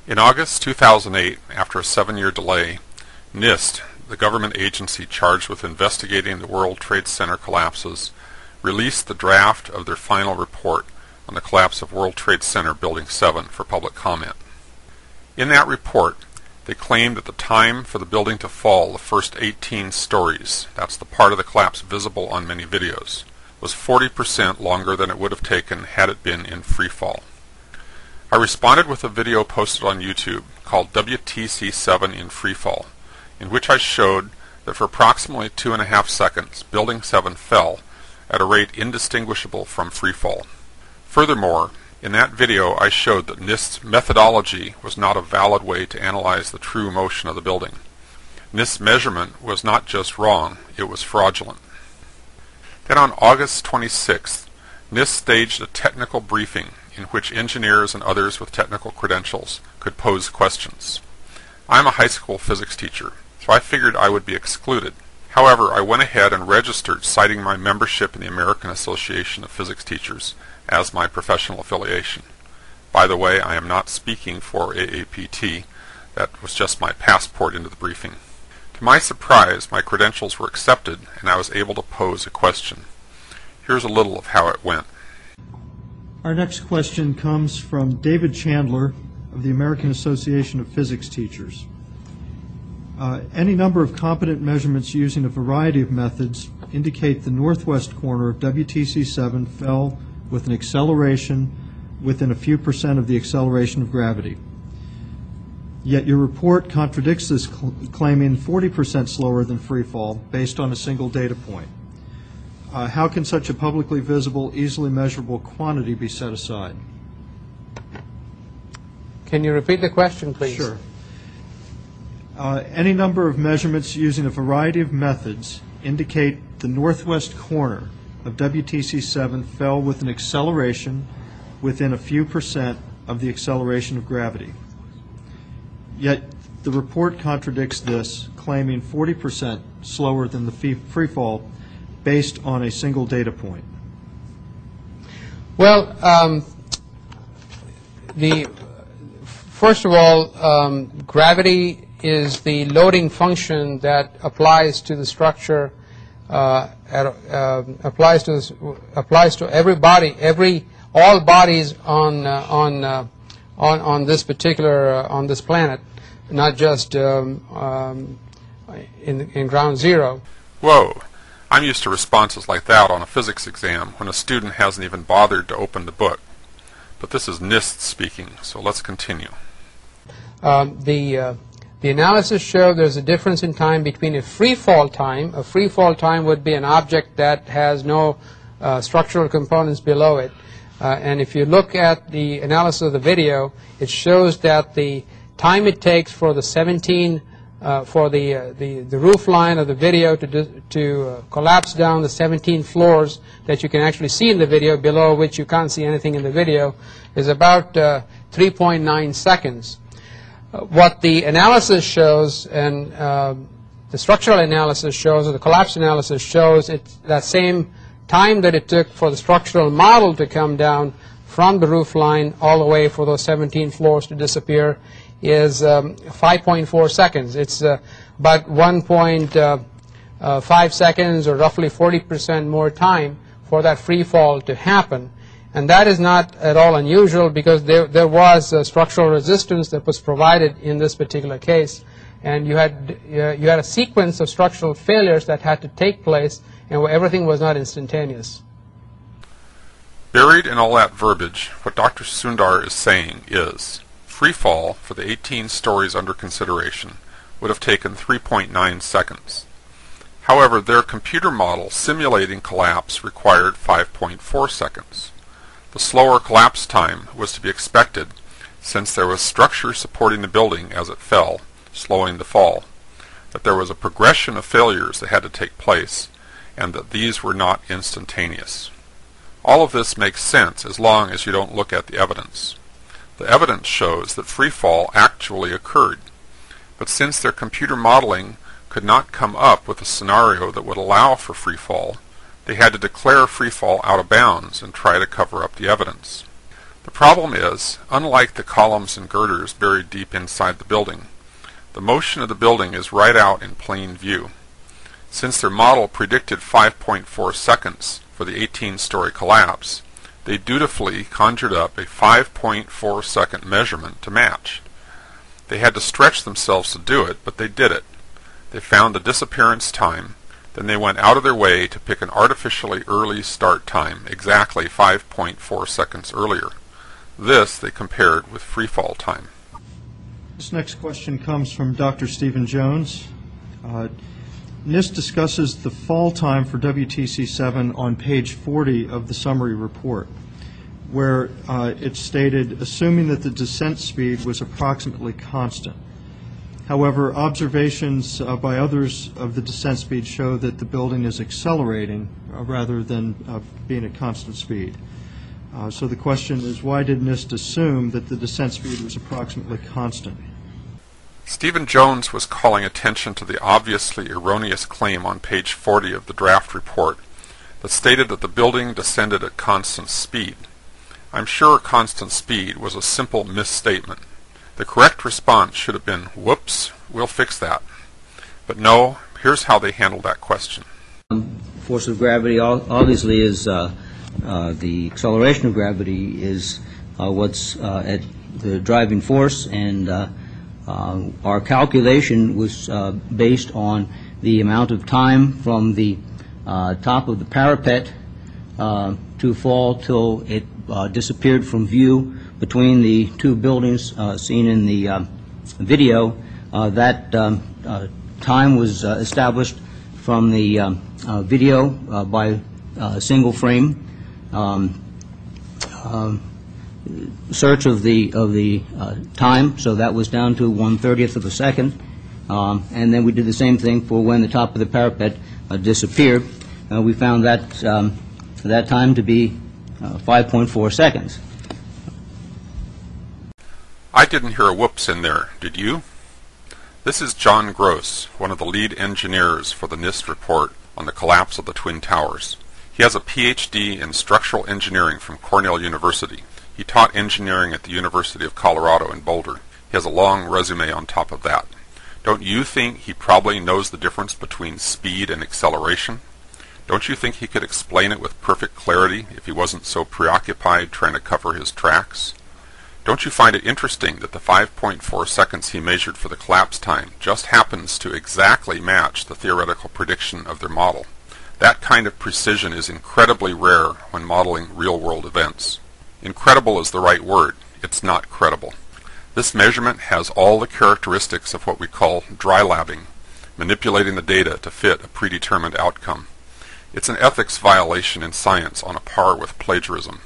In August 2008, after a 7-year delay, NIST, the government agency charged with investigating the World Trade Center collapses, released the draft of their final report on the collapse of World Trade Center Building 7 for public comment. In that report, they claimed that the time for the building to fall the first 18 stories, that's the part of the collapse visible on many videos, was 40% longer than it would have taken had it been in freefall. I responded with a video posted on YouTube called WTC7 in Freefall, in which I showed that for approximately 2.5 seconds, Building 7 fell at a rate indistinguishable from freefall. Furthermore, in that video I showed that NIST's methodology was not a valid way to analyze the true motion of the building. NIST's measurement was not just wrong, it was fraudulent. Then on August 26th, NIST staged a technical briefing in which engineers and others with technical credentials could pose questions. I'm a high school physics teacher, so I figured I would be excluded. However, I went ahead and registered, citing my membership in the American Association of Physics Teachers as my professional affiliation. By the way, I am not speaking for AAPT. That was just my passport into the briefing. To my surprise, my credentials were accepted and I was able to pose a question. Here's a little of how it went. Our next question comes from David Chandler of the American Association of Physics Teachers. Any number of competent measurements using a variety of methods indicate the northwest corner of WTC7 fell with an acceleration within a few percent of the acceleration of gravity. Yet your report contradicts this, claiming 40% slower than freefall based on a single data point. How can such a publicly visible, easily measurable quantity be set aside? Can you repeat the question, please? Sure. Any number of measurements using a variety of methods indicate the northwest corner of WTC7 fell with an acceleration within a few percent of the acceleration of gravity. Yet the report contradicts this, claiming 40% slower than the freefall based on a single data point. Well, first of all, gravity is the loading function that applies to the structure, applies to every body, all bodies on this particular on this planet, not just in ground zero. Whoa! I'm used to responses like that on a physics exam when a student hasn't even bothered to open the book. But this is NIST speaking, so let's continue. The analysis showed there's a difference in time between a free fall time. A free fall time would be an object that has no structural components below it. And if you look at the analysis of the video, it shows that the time it takes for the 17 for the roof line of the video to collapse down the 17 floors that you can actually see in the video, below which you can't see anything in the video, is about 3.9 seconds. What the analysis shows, and the structural analysis shows, or the collapse analysis shows, it's that same time that it took for the structural model to come down from the roof line all the way for those 17 floors to disappear is 5.4 seconds. It's about 1.5 seconds, or roughly 40% more time for that free fall to happen. And that is not at all unusual, because there was structural resistance that was provided in this particular case, and you had a sequence of structural failures that had to take place, and where everything was not instantaneous. Buried in all that verbiage, what Dr. Sundar is saying is, free fall for the 18 stories under consideration would have taken 3.9 seconds. However, their computer model simulating collapse required 5.4 seconds. The slower collapse time was to be expected, since there was structure supporting the building as it fell, slowing the fall, that there was a progression of failures that had to take place, and that these were not instantaneous. All of this makes sense as long as you don't look at the evidence. The evidence shows that free fall actually occurred, but since their computer modeling could not come up with a scenario that would allow for free fall, they had to declare free fall out of bounds and try to cover up the evidence. The problem is, unlike the columns and girders buried deep inside the building, the motion of the building is right out in plain view. Since their model predicted 5.4 seconds for the 18-story collapse, they dutifully conjured up a 5.4 second measurement to match. They had to stretch themselves to do it, but they did it. They found the disappearance time, then they went out of their way to pick an artificially early start time, exactly 5.4 seconds earlier. This they compared with freefall time. This next question comes from Dr. Stephen Jones. NIST discusses the fall time for WTC7 on page 40 of the summary report, where it's stated, assuming that the descent speed was approximately constant. However, observations by others of the descent speed show that the building is accelerating rather than being at constant speed. So the question is, why did NIST assume that the descent speed was approximately constant? Stephen Jones was calling attention to the obviously erroneous claim on page 40 of the draft report that stated that the building descended at constant speed. I'm sure constant speed was a simple misstatement. The correct response should have been, whoops, we'll fix that. But no, here's how they handled that question. Force of gravity obviously is the acceleration of gravity is what's at the driving force, and our calculation was based on the amount of time from the top of the parapet to fall till it disappeared from view between the two buildings seen in the video. That time was established from the video by single frame search of the time, so that was down to 1/30th of a second, and then we did the same thing for when the top of the parapet disappeared. We found that time to be 5.4 seconds. I didn't hear a whoops in there, did you? This is John Gross, one of the lead engineers for the NIST report on the collapse of the Twin Towers. He has a PhD in structural engineering from Cornell University. He taught engineering at the University of Colorado in Boulder. He has a long resume on top of that. Don't you think he probably knows the difference between speed and acceleration? Don't you think he could explain it with perfect clarity if he wasn't so preoccupied trying to cover his tracks? Don't you find it interesting that the 5.4 seconds he measured for the collapse time just happens to exactly match the theoretical prediction of their model? That kind of precision is incredibly rare when modeling real-world events. Incredible is the right word. It's not credible. This measurement has all the characteristics of what we call dry labbing, manipulating the data to fit a predetermined outcome. It's an ethics violation in science on a par with plagiarism.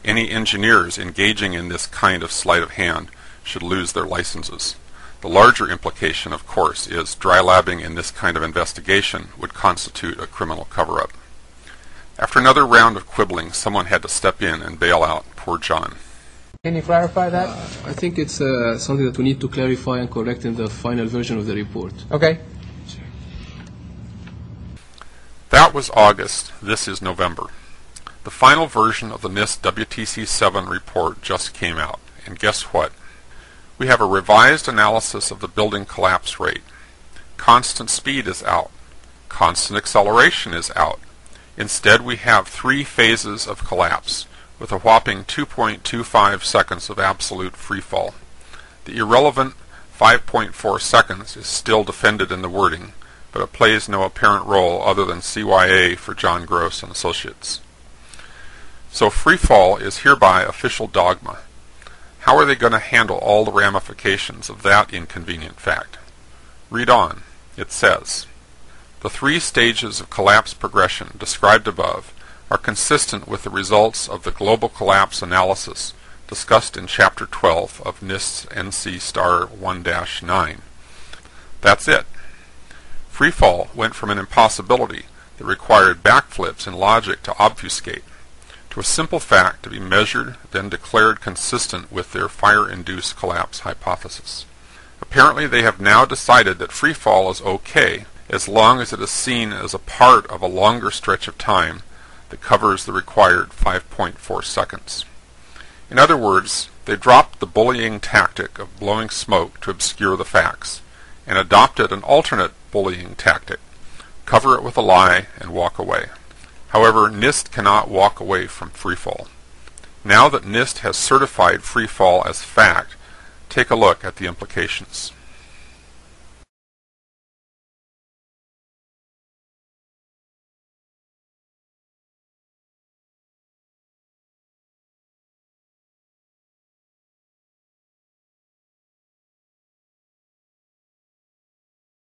Any engineers engaging in this kind of sleight of hand should lose their licenses. The larger implication, of course, is dry labbing in this kind of investigation would constitute a criminal cover-up. After another round of quibbling, someone had to step in and bail out poor John. Can you clarify that? I think it's something that we need to clarify and correct in the final version of the report. Okay. That was August. This is November. The final version of the NIST WTC7 report just came out, and guess what? We have a revised analysis of the building collapse rate. Constant speed is out. Constant acceleration is out. Instead, we have 3 phases of collapse, with a whopping 2.25 seconds of absolute freefall. The irrelevant 5.4 seconds is still defended in the wording, but it plays no apparent role other than CYA for John Gross and Associates. So freefall is hereby official dogma. How are they going to handle all the ramifications of that inconvenient fact? Read on. It says, the 3 stages of collapse progression described above are consistent with the results of the global collapse analysis discussed in Chapter 12 of NIST's NC Star 1-9. That's it. Freefall went from an impossibility that required backflips in logic to obfuscate to a simple fact to be measured, then declared consistent with their fire-induced collapse hypothesis. Apparently they have now decided that freefall is okay as long as it is seen as a part of a longer stretch of time that covers the required 5.4 seconds. In other words, they dropped the bullying tactic of blowing smoke to obscure the facts, and adopted an alternate bullying tactic: cover it with a lie and walk away. However, NIST cannot walk away from Freefall. Now that NIST has certified Freefall as fact, take a look at the implications.